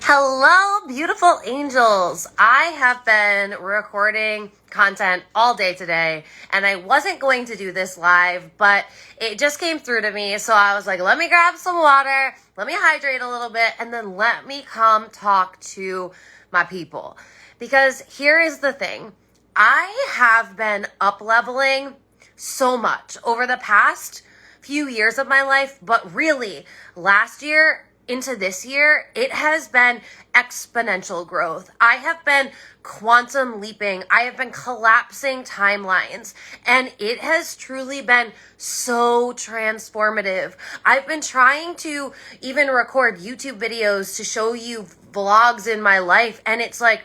Hello, beautiful angels. I have been recording content all day today, and I wasn't going to do this live, but it just came through to me. So I was like, let me grab some water, let me hydrate a little bit, and then let me come talk to my people. Because here is the thing. I have been up-leveling so much over the past few years of my life, but really last year into this year, it has been exponential growth. I have been quantum leaping. I have been collapsing timelines, and it has truly been so transformative. I've been trying to even record YouTube videos to show you vlogs in my life, and it's like,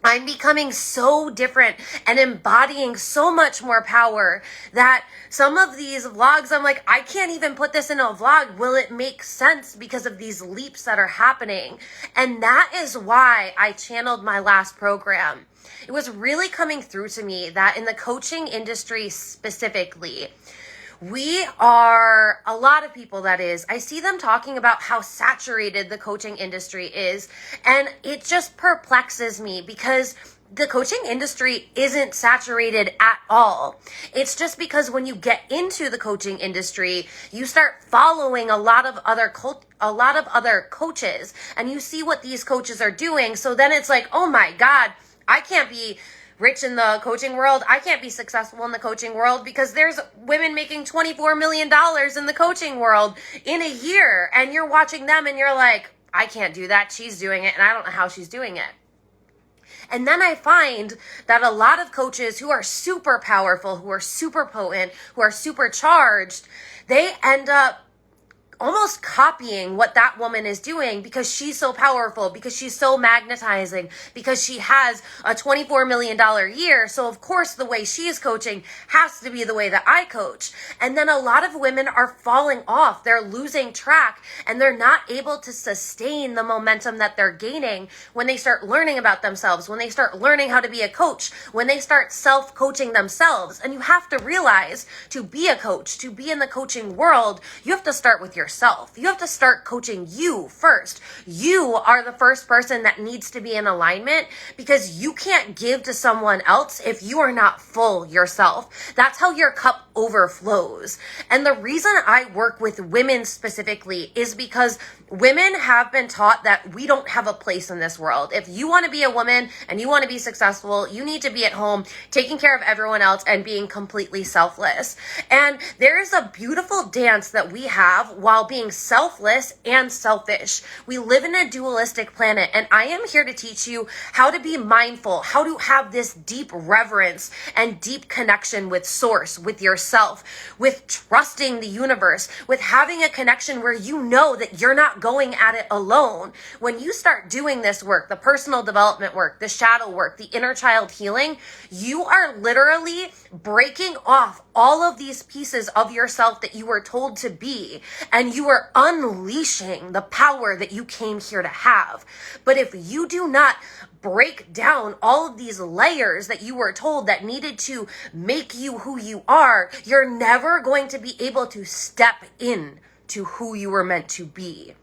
I'm becoming so different and embodying so much more power that some of these vlogs, I'm like, I can't even put this in a vlog. Will it make sense because of these leaps that are happening? And that is why I channeled my last program. It was really coming through to me that in the coaching industry specifically, a lot of people, that is, I see them talking about how saturated the coaching industry is, and it just perplexes me because the coaching industry isn't saturated at all. It's just because when you get into the coaching industry, you start following a lot of other coaches, and you see what these coaches are doing. So then it's like, oh my God, I can't be rich in the coaching world. I can't be successful in the coaching world because there's women making $24 million in the coaching world in a year. And you're watching them and you're like, I can't do that. She's doing it and I don't know how she's doing it. And then I find that a lot of coaches who are super powerful, who are super potent, who are super charged, they end up almost copying what that woman is doing because she's so powerful, because she's so magnetizing, because she has a $24 million year. So of course the way she is coaching has to be the way that I coach. And then a lot of women are falling off. They're losing track and they're not able to sustain the momentum that they're gaining when they start learning about themselves, when they start learning how to be a coach, when they start self-coaching themselves. And you have to realize, to be a coach, to be in the coaching world, you have to start with yourself. You have to start coaching you first. You are the first person that needs to be in alignment because you can't give to someone else if you are not full yourself. That's how your cup overflows. And the reason I work with women specifically is because women have been taught that we don't have a place in this world. If you want to be a woman and you want to be successful, you need to be at home taking care of everyone else and being completely selfless. And there is a beautiful dance that we have while being selfless and selfish. We live in a dualistic planet, and I am here to teach you how to be mindful, how to have this deep reverence and deep connection with source, with yourself, with trusting the universe, with having a connection where you know that you're not going at it alone. When you start doing this work, the personal development work, the shadow work, the inner child healing, you are literally breaking off all of these pieces of yourself that you were told to be, and you are unleashing the power that you came here to have. But if you do not break down all of these layers that you were told that needed to make you who you are, you're never going to be able to step in to who you were meant to be.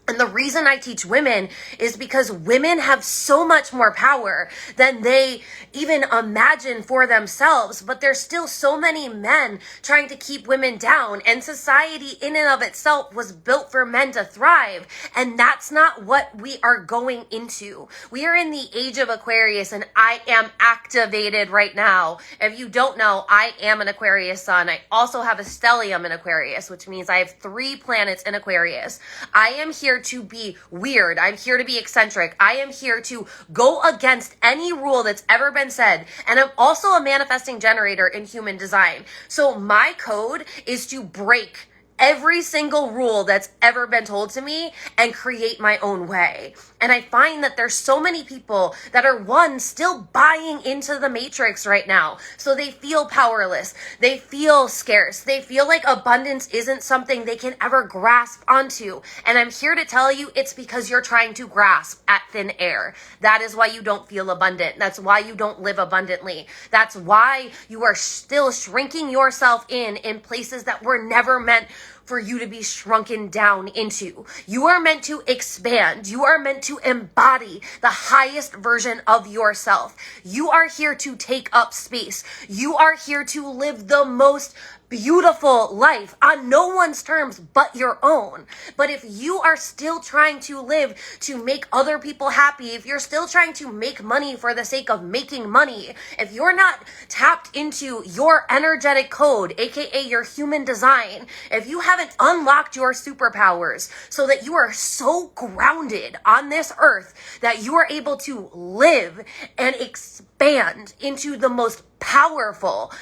And the reason I teach women is because women have so much more power than they even imagine for themselves. But there's still so many men trying to keep women down. And society in and of itself was built for men to thrive. And that's not what we are going into. We are in the Age of Aquarius, and I am activated right now. If you don't know, I am an Aquarius sun. I also have a stellium in Aquarius, which means I have 3 planets in Aquarius. I am here to be weird. I'm here to be eccentric. I am here to go against any rule that's ever been said. And I'm also a manifesting generator in human design. So my code is to break every single rule that's ever been told to me and create my own way. And I find that there's so many people that are still buying into the matrix right now. So they feel powerless. They feel scarce. They feel like abundance isn't something they can ever grasp onto. And I'm here to tell you it's because you're trying to grasp at thin air. That is why you don't feel abundant. That's why you don't live abundantly. That's why you are still shrinking yourself in places that were never meant for you to be shrunken down into. You are meant to expand. You are meant to embody the highest version of yourself. You are here to take up space. You are here to live the most beautiful life on no one's terms but your own. But if you are still trying to live to make other people happy, if you're still trying to make money for the sake of making money, if you're not tapped into your energetic code, aka your human design, if you haven't unlocked your superpowers so that you are so grounded on this earth that you are able to live and expand into the most powerful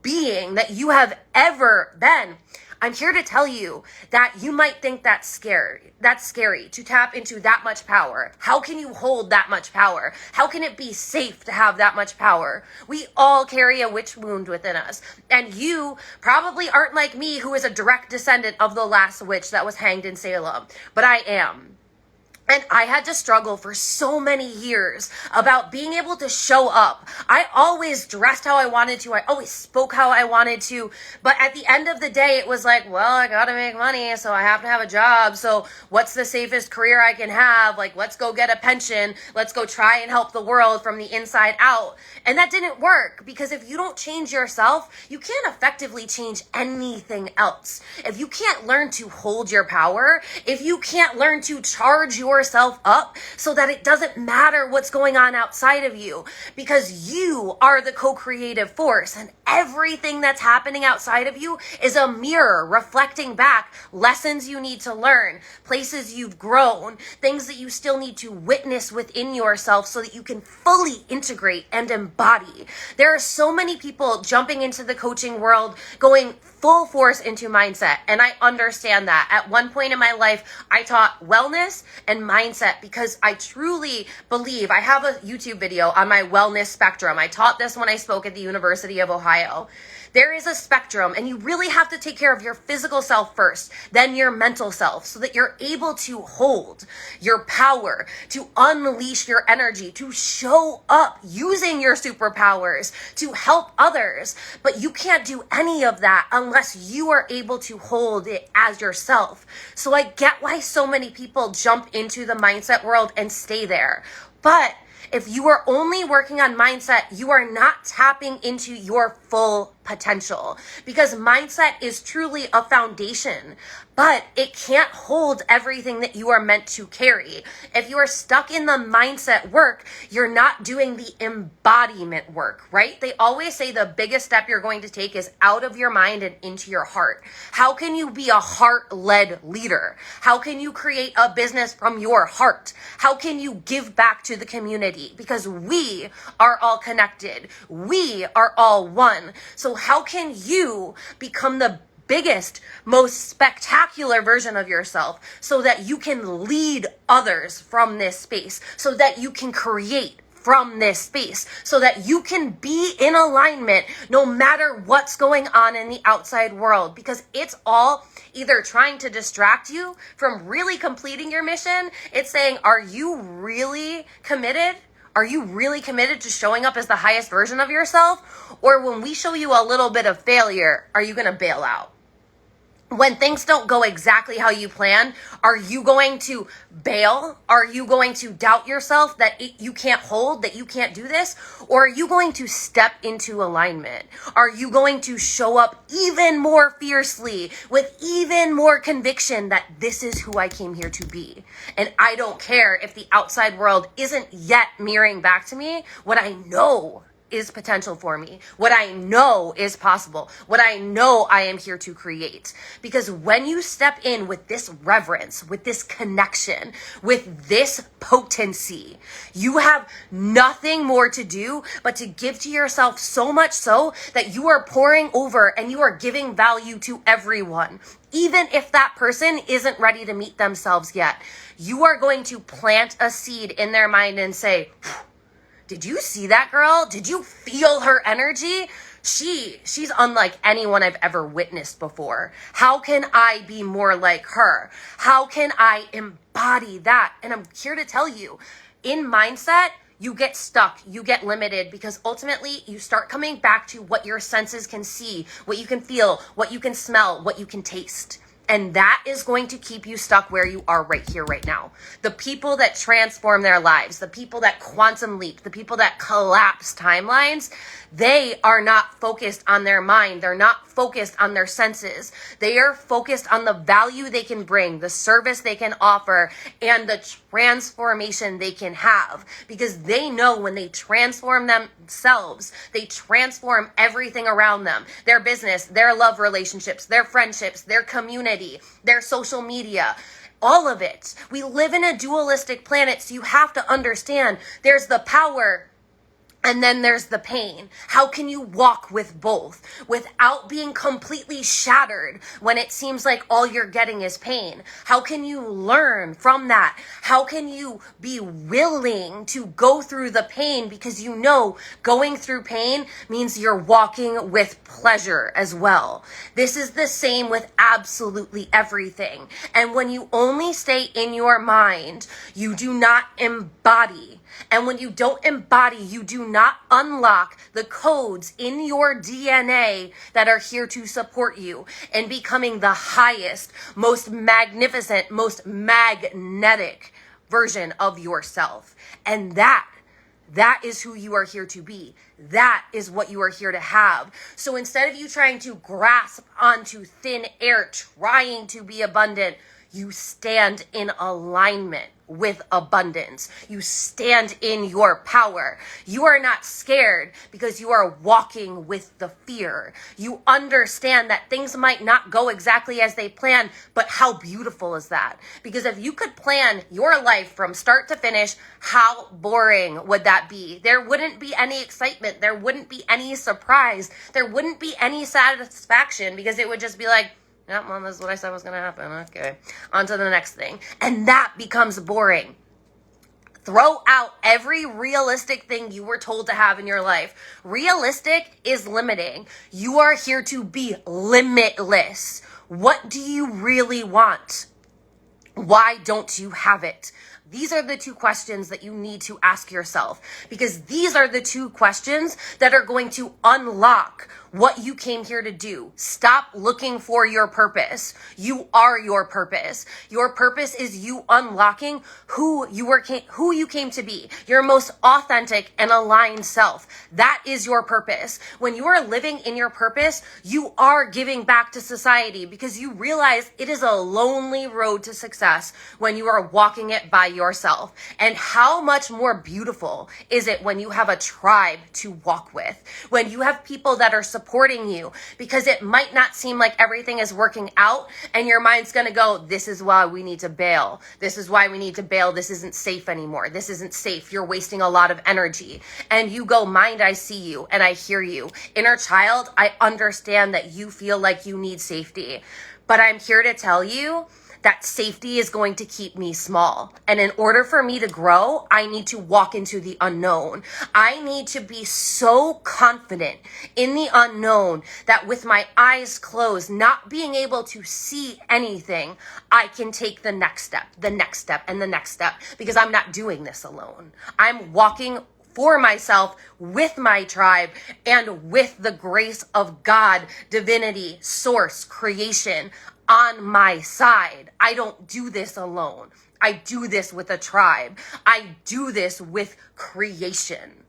being that you have ever been, I'm here to tell you that you might think that's scary. That's scary to tap into that much power. How can you hold that much power? How can it be safe to have that much power? We all carry a witch wound within us. And you probably aren't like me, who is a direct descendant of the last witch that was hanged in Salem, but I am. And I had to struggle for so many years about being able to show up. I always dressed how I wanted to. I always spoke how I wanted to. But at the end of the day, it was like, well, I gotta make money, so I have to have a job. So what's the safest career I can have? Like, let's go get a pension. Let's go try and help the world from the inside out. And that didn't work, because if you don't change yourself, you can't effectively change anything else. If you can't learn to hold your power, if you can't learn to charge yourself up so that it doesn't matter what's going on outside of you, because you are the co-creative force, and everything that's happening outside of you is a mirror reflecting back lessons you need to learn, places you've grown, things that you still need to witness within yourself so that you can fully integrate and embody. There are so many people jumping into the coaching world, going full force into mindset, and I understand that. At one point in my life, I taught wellness and mindset because I truly believe, I have a YouTube video on my wellness spectrum. I taught this when I spoke at the University of Ohio. There is a spectrum, and you really have to take care of your physical self first, then your mental self, so that you're able to hold your power, to unleash your energy, to show up using your superpowers, to help others. But you can't do any of that unless you are able to hold it as yourself. So I get why so many people jump into the mindset world and stay there. But if you are only working on mindset, you are not tapping into your full potential, because mindset is truly a foundation, but it can't hold everything that you are meant to carry. If you are stuck in the mindset work, you're not doing the embodiment work, right? They always say the biggest step you're going to take is out of your mind and into your heart. How can you be a heart-led leader? How can you create a business from your heart? How can you give back to the community? Because we are all connected. We are all one. So how can you become the biggest, most spectacular version of yourself so that you can lead others from this space, so that you can create from this space, so that you can be in alignment no matter what's going on in the outside world? Because it's all either trying to distract you from really completing your mission. It's saying, are you really committed? Are you really committed to showing up as the highest version of yourself? Or when we show you a little bit of failure, are you going to bail out? When things don't go exactly how you plan, are you going to bail? Are you going to doubt yourself that you can't hold, that you can't do this? Or are you going to step into alignment? Are you going to show up even more fiercely with even more conviction that this is who I came here to be? And I don't care if the outside world isn't yet mirroring back to me what I know is potential for me, what I know is possible, what I know I am here to create. Because when you step in with this reverence, with this connection, with this potency, you have nothing more to do but to give to yourself, so much so that you are pouring over and you are giving value to everyone. Even if that person isn't ready to meet themselves yet, you are going to plant a seed in their mind and say, did you see that girl? Did you feel her energy? She's unlike anyone I've ever witnessed before. How can I be more like her? How can I embody that? And I'm here to tell you, in mindset, you get stuck, you get limited, because ultimately you start coming back to what your senses can see, what you can feel, what you can smell, what you can taste. And that is going to keep you stuck where you are right here, right now. The people that transform their lives, the people that quantum leap, the people that collapse timelines, they are not focused on their mind. They're not focused on their senses. They are focused on the value they can bring, the service they can offer, and the transformation they can have. Because they know when they transform themselves, they transform everything around them. Their business, their love relationships, their friendships, their community, their social media. All of it. We live in a dualistic planet, so you have to understand there's the power and then there's the pain. How can you walk with both without being completely shattered when it seems like all you're getting is pain? How can you learn from that? How can you be willing to go through the pain, because you know going through pain means you're walking with pleasure as well. This is the same with absolutely everything. And when you only stay in your mind, you do not embody. And when you don't embody, you do not unlock the codes in your DNA that are here to support you in becoming the highest, most magnificent, most magnetic version of yourself. And that is who you are here to be. That is what you are here to have. So instead of you trying to grasp onto thin air, trying to be abundant, you stand in alignment with abundance. You stand in your power. You are not scared because you are walking with the fear. You understand that things might not go exactly as they plan, but how beautiful is that? Because if you could plan your life from start to finish, how boring would that be? There wouldn't be any excitement. There wouldn't be any surprise. There wouldn't be any satisfaction, because it would just be like, yeah, well, this is what I said was going to happen. Okay. On to the next thing. And that becomes boring. Throw out every realistic thing you were told to have in your life. Realistic is limiting. You are here to be limitless. What do you really want? Why don't you have it? These are the two questions that you need to ask yourself, because these are the two questions that are going to unlock what you came here to do. Stop looking for your purpose. You are your purpose. Your purpose is you unlocking who you came to be, your most authentic and aligned self. That is your purpose. When you are living in your purpose, you are giving back to society, because you realize it is a lonely road to success when you are walking it by yourself. And how much more beautiful is it when you have a tribe to walk with, when you have people that are supporting you, because it might not seem like everything is working out and your mind's going to go, this is why we need to bail. This is why we need to bail. This isn't safe anymore. This isn't safe. You're wasting a lot of energy. And you go, mind, I see you and I hear you. Inner child, I understand that you feel like you need safety, but I'm here to tell you that safety is going to keep me small. And in order for me to grow, I need to walk into the unknown. I need to be so confident in the unknown that with my eyes closed, not being able to see anything, I can take the next step, the next step, and the next step, because I'm not doing this alone. I'm walking for myself, with my tribe, and with the grace of God, divinity, source, creation on my side. I don't do this alone. I do this with a tribe. I do this with creation.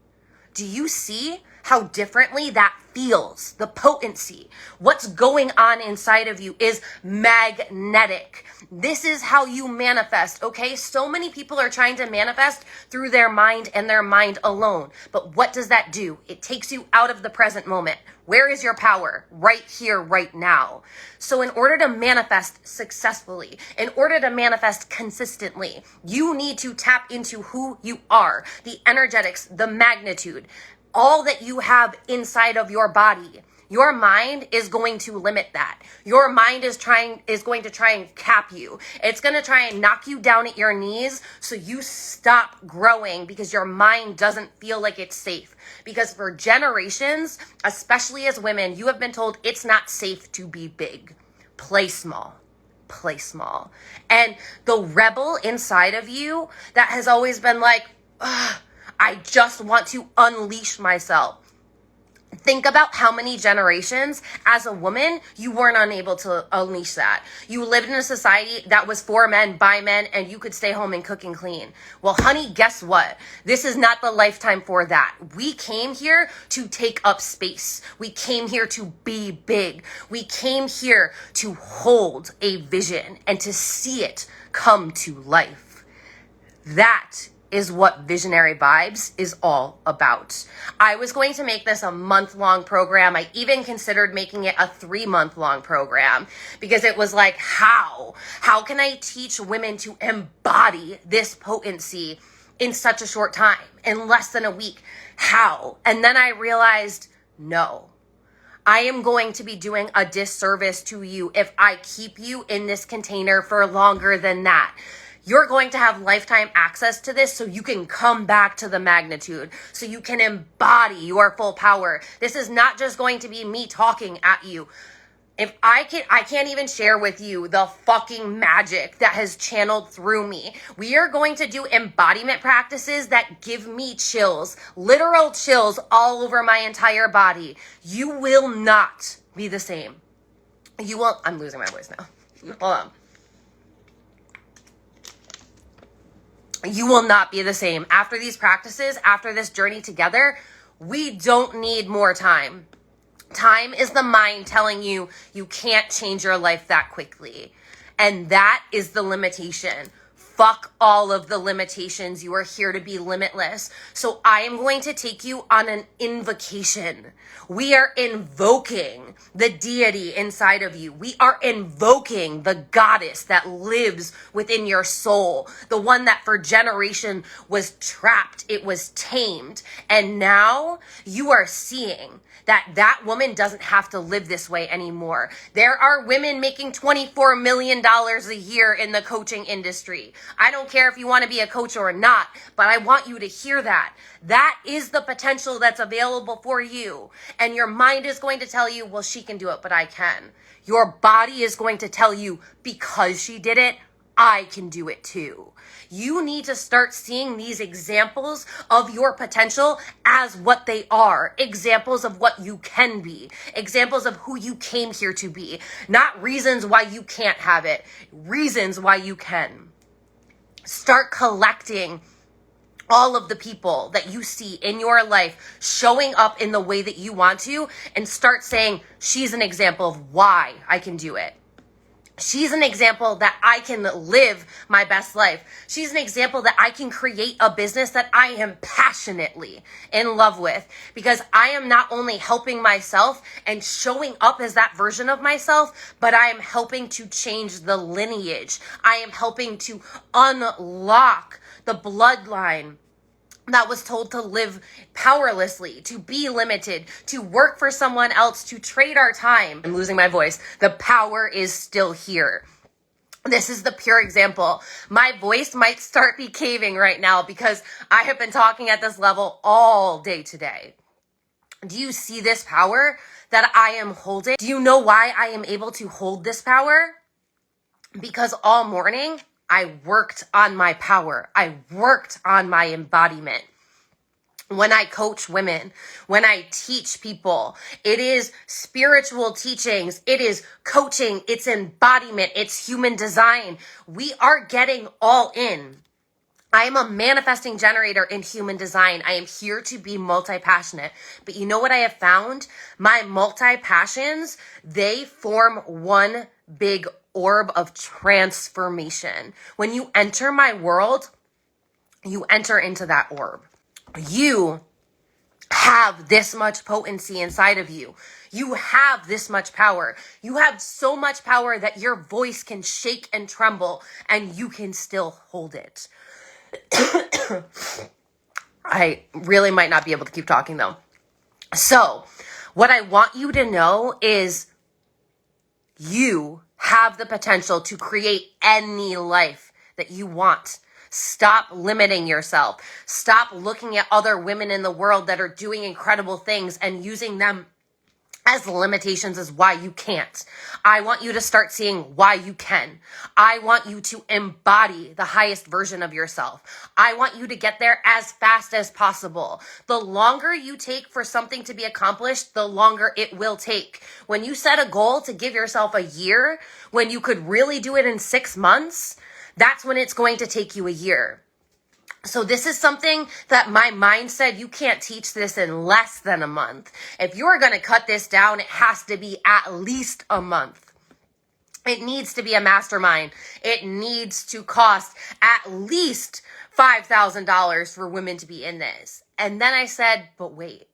Do you see how differently that feels? The potency, what's going on inside of you is magnetic. This is how you manifest, okay? So many people are trying to manifest through their mind and their mind alone. But what does that do? It takes you out of the present moment. Where is your power? Right here, right now. So in order to manifest successfully, in order to manifest consistently, you need to tap into who you are, the energetics, the magnitude, all that you have inside of your body. Your mind is going to limit that. Your mind is going to try and cap you. It's going to try and knock you down at your knees so you stop growing, because your mind doesn't feel like it's safe. Because for generations, especially as women, you have been told it's not safe to be big. Play small. Play small. And the rebel inside of you that has always been like, I just want to unleash myself. Think about how many generations as a woman you weren't unable to unleash that. You lived in a society that was for men, by men, and you could stay home and cook and clean. Well, honey, guess what? This is not the lifetime for that. We came here to take up space. We came here to be big. We came here to hold a vision and to see it come to life. That is what Visionary Vibes is all about. I was going to make this a month-long program. I even considered making it a 3-month-long program because it was like, how can I teach women to embody this potency in such a short time, in less than a week? How? And then I realized, no. I am going to be doing a disservice to you if I keep you in this container for longer than that. You're going to have lifetime access to this so you can come back to the magnitude, so you can embody your full power. This is not just going to be me talking at you. If I can't even share with you the fucking magic that has channeled through me. We are going to do embodiment practices that give me chills, literal chills all over my entire body. You will not be the same. I'm losing my voice now. Hold on. You will not be the same. After these practices, after this journey together, we don't need more time. Time is the mind telling you you can't change your life that quickly. And that is the limitation. Fuck all of the limitations. You are here to be limitless. So I am going to take you on an invocation. We are invoking the deity inside of you. We are invoking the goddess that lives within your soul. The one that for generation was trapped. It was tamed. And now you are seeing that woman doesn't have to live this way anymore. There are women making $24 million a year in the coaching industry. I don't care if you want to be a coach or not, but I want you to hear that. That is the potential that's available for you. And your mind is going to tell you, well, she can do it, but I can. Your body is going to tell you, because she did it, I can do it too. You need to start seeing these examples of your potential as what they are. Examples of what you can be. Examples of who you came here to be. Not reasons why you can't have it. Reasons why you can. Start collecting all of the people that you see in your life showing up in the way that you want to, and start saying, she's an example of why I can do it. She's an example that I can live my best life. She's an example that I can create a business that I am passionately in love with, because I am not only helping myself and showing up as that version of myself, but I am helping to change the lineage. I am helping to unlock the bloodline that was told to live powerlessly, to be limited, to work for someone else, to trade our time. I'm losing my voice. The power is still here. This is the pure example. My voice might start be caving right now because I have been talking at this level all day today. Do you see this power that I am holding? Do you know why I am able to hold this power? Because all morning, I worked on my power. I worked on my embodiment. When I coach women, when I teach people, it is spiritual teachings, it is coaching, it's embodiment, it's human design. We are getting all in. I am a manifesting generator in human design. I am here to be multi-passionate. But you know what I have found? My multi-passions, they form one big orb of transformation. When you enter my world, you enter into that orb. You have this much potency inside of you. You have this much power. You have so much power that your voice can shake and tremble, and you can still hold it. I really might not be able to keep talking though. So, what I want you to know is you have the potential to create any life that you want. Stop limiting yourself. Stop looking at other women in the world that are doing incredible things and using them as limitations is why you can't. I want you to start seeing why you can. I want you to embody the highest version of yourself. I want you to get there as fast as possible. The longer you take for something to be accomplished, the longer it will take. When you set a goal to give yourself a year, when you could really do it in 6 months, that's when it's going to take you a year. So this is something that my mind said, you can't teach this in less than a month. If you're going to cut this down, it has to be at least a month. It needs to be a mastermind. It needs to cost at least $5,000 for women to be in this. And then I said, but wait.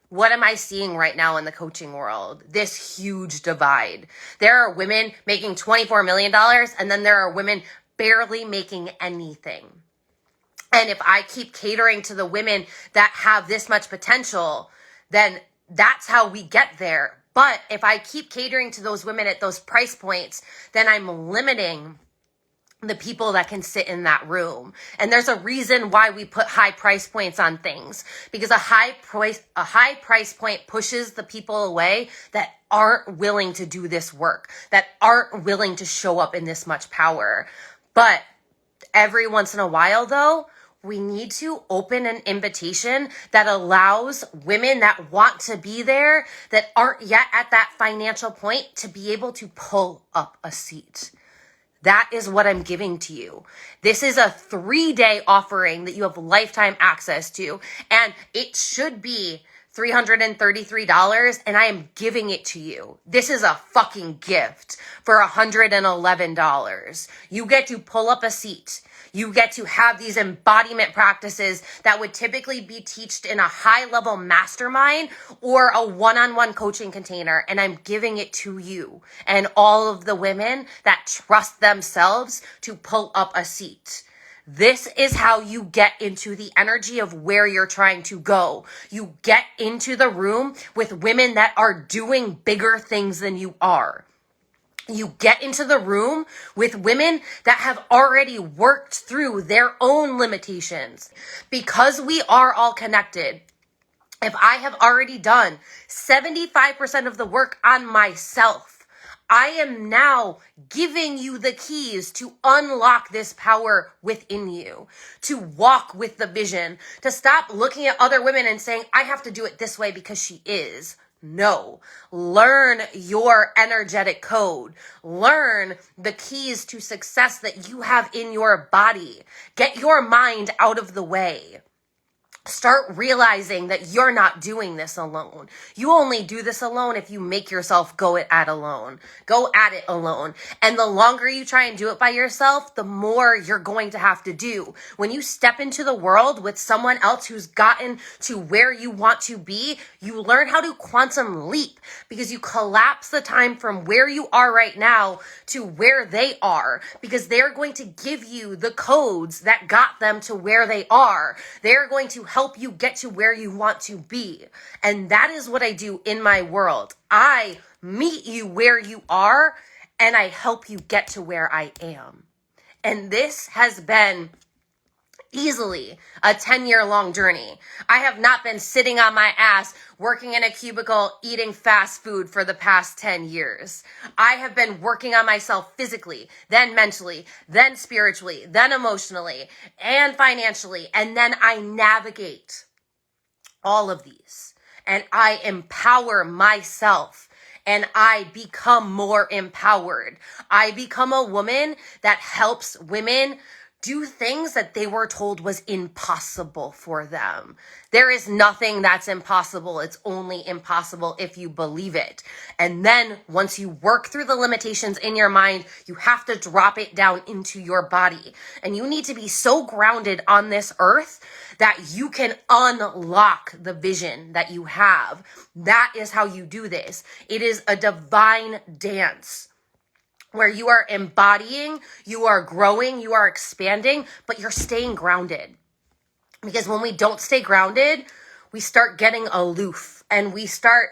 What am I seeing right now in the coaching world? This huge divide. There are women making $24 million, and then there are women barely making anything. And if I keep catering to the women that have this much potential, then that's how we get there. But if I keep catering to those women at those price points, then I'm limiting the people that can sit in that room. And there's a reason why we put high price points on things, because a high price point pushes the people away that aren't willing to do this work, that aren't willing to show up in this much power. But every once in a while, though, we need to open an invitation that allows women that want to be there, that aren't yet at that financial point, to be able to pull up a seat. That is what I'm giving to you. This is a 3-day offering that you have lifetime access to, and it should be $333, and I am giving it to you. This is a fucking gift for $111. You get to pull up a seat. You get to have these embodiment practices that would typically be taught in a high-level mastermind or a one-on-one coaching container, and I'm giving it to you and all of the women that trust themselves to pull up a seat. This is how you get into the energy of where you're trying to go. You get into the room with women that are doing bigger things than you are. You get into the room with women that have already worked through their own limitations. Because we are all connected, if I have already done 75% of the work on myself, I am now giving you the keys to unlock this power within you, to walk with the vision, to stop looking at other women and saying, I have to do it this way because she is. No, learn your energetic code. Learn the keys to success that you have in your body. Get your mind out of the way. Start realizing that you're not doing this alone. You only do this alone if you make yourself go at it alone. And the longer you try and do it by yourself, the more you're going to have to do. When you step into the world with someone else who's gotten to where you want to be, you learn how to quantum leap, because you collapse the time from where you are right now to where they are, because they're going to give you the codes that got them to where they are. They're going to help you get to where you want to be. And that is what I do in my world. I meet you where you are, and I help you get to where I am. And this has been easily a 10-year-long journey. I have not been sitting on my ass working in a cubicle eating fast food for the past 10 years. I have been working on myself physically, then mentally, then spiritually, then emotionally, and financially. And then I navigate all of these, and I empower myself, and I become more empowered. I become a woman that helps women do things that they were told was impossible for them. There is nothing that's impossible. It's only impossible if you believe it. And then once you work through the limitations in your mind, you have to drop it down into your body. And you need to be so grounded on this earth that you can unlock the vision that you have. That is how you do this. It is a divine dance where you are embodying, you are growing, you are expanding, but you're staying grounded. Because when we don't stay grounded, we start getting aloof, and we start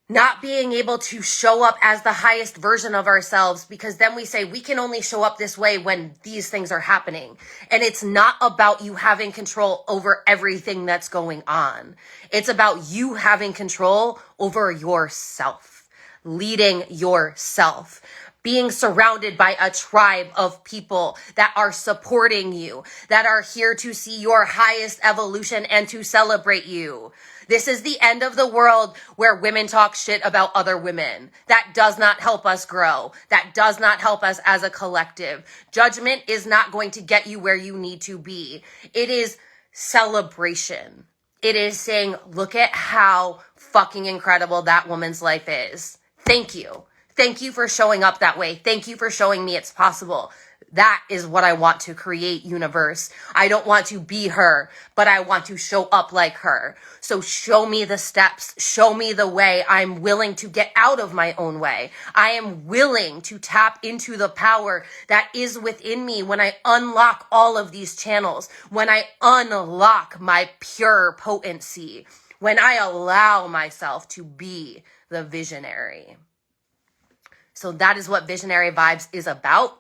not being able to show up as the highest version of ourselves, because then we say we can only show up this way when these things are happening. And it's not about you having control over everything that's going on. It's about you having control over yourself, leading yourself, being surrounded by a tribe of people that are supporting you, that are here to see your highest evolution and to celebrate you. This is the end of the world where women talk shit about other women. That does not help us grow. That does not help us as a collective. Judgment is not going to get you where you need to be. It is celebration. It is saying, look at how fucking incredible that woman's life is. Thank you. Thank you for showing up that way. Thank you for showing me it's possible. That is what I want to create, universe. I don't want to be her, but I want to show up like her. So show me the steps. Show me the way. I'm willing to get out of my own way. I am willing to tap into the power that is within me when I unlock all of these channels, when I unlock my pure potency, when I allow myself to be the visionary. So that is what Visionary Vibes is about.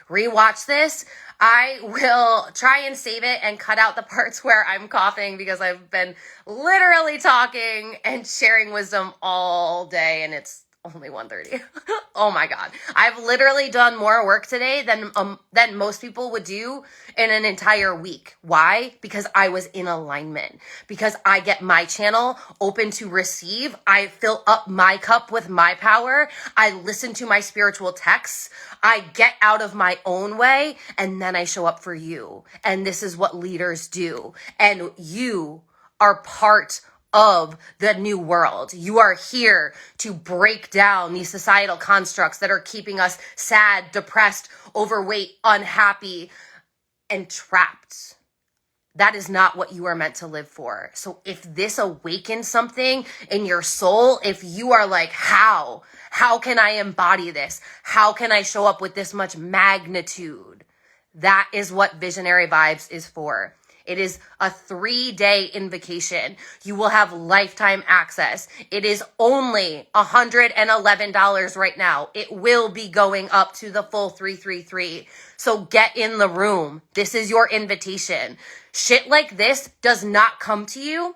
Rewatch this. I will try and save it and cut out the parts where I'm coughing, because I've been literally talking and sharing wisdom all day and it's only 1:30. Oh my God. I've literally done more work today than most people would do in an entire week. Why? Because I was in alignment. Because I get my channel open to receive. I fill up my cup with my power. I listen to my spiritual texts. I get out of my own way, and then I show up for you. And this is what leaders do. And you are part of the new world. You are here to break down these societal constructs that are keeping us sad, depressed, overweight, unhappy, and trapped. That is not what you are meant to live for. So if this awakens something in your soul, if you are like, how can I embody this? How can I show up with this much magnitude? That is what Visionary Vibes is for. It is a 3-day invocation. You will have lifetime access. It is only $111 right now. It will be going up to the full 333. So get in the room. This is your invitation. Shit like this does not come to you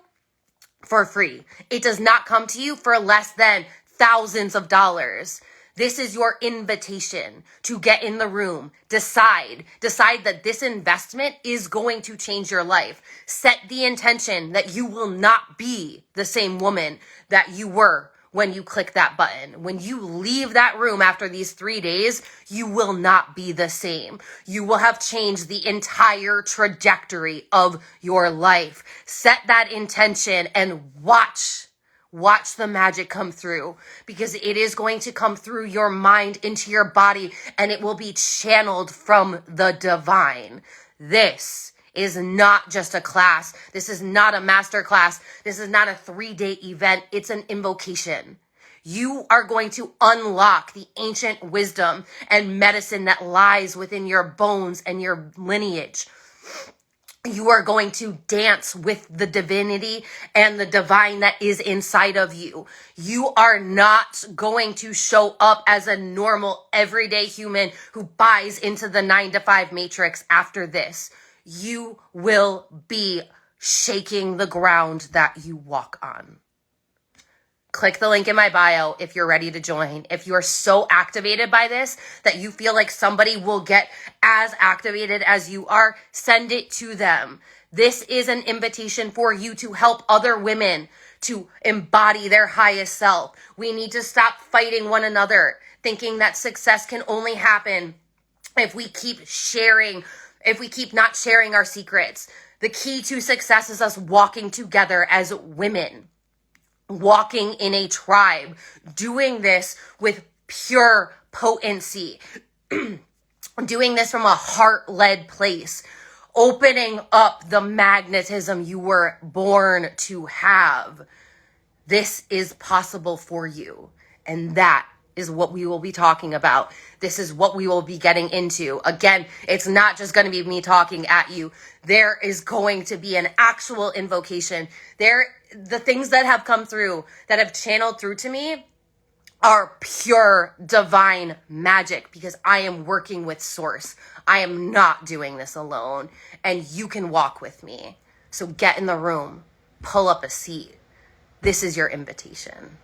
for free. It does not come to you for less than thousands of dollars. This is your invitation to get in the room. Decide that this investment is going to change your life. Set the intention that you will not be the same woman that you were when you click that button. When you leave that room after these 3 days, you will not be the same. You will have changed the entire trajectory of your life. Set that intention and watch the magic come through, because it is going to come through your mind into your body, and it will be channeled from the divine. This is not just a class. This is not a master class. This is not a 3-day event. It's an invocation. You are going to unlock the ancient wisdom and medicine that lies within your bones and your lineage. You are going to dance with the divinity and the divine that is inside of you. You are not going to show up as a normal, everyday human who buys into the 9-to-5 matrix after this. You will be shaking the ground that you walk on. Click the link in my bio if you're ready to join. If you're so activated by this that you feel like somebody will get as activated as you are, send it to them. This is an invitation for you to help other women to embody their highest self. We need to stop fighting one another, thinking that success can only happen if we keep not sharing our secrets. The key to success is us walking together as women. Walking in a tribe, doing this with pure potency, doing this from a heart-led place, opening up the magnetism you were born to have. This is possible for you, and that is what we will be talking about. This is what we will be getting into. Again, it's not just going to be me talking at you. There is going to be an actual invocation. The things that have come through, that have channeled through to me, are pure divine magic because I am working with source. I am not doing this alone, and you can walk with me. So get in the room, pull up a seat. This is your invitation.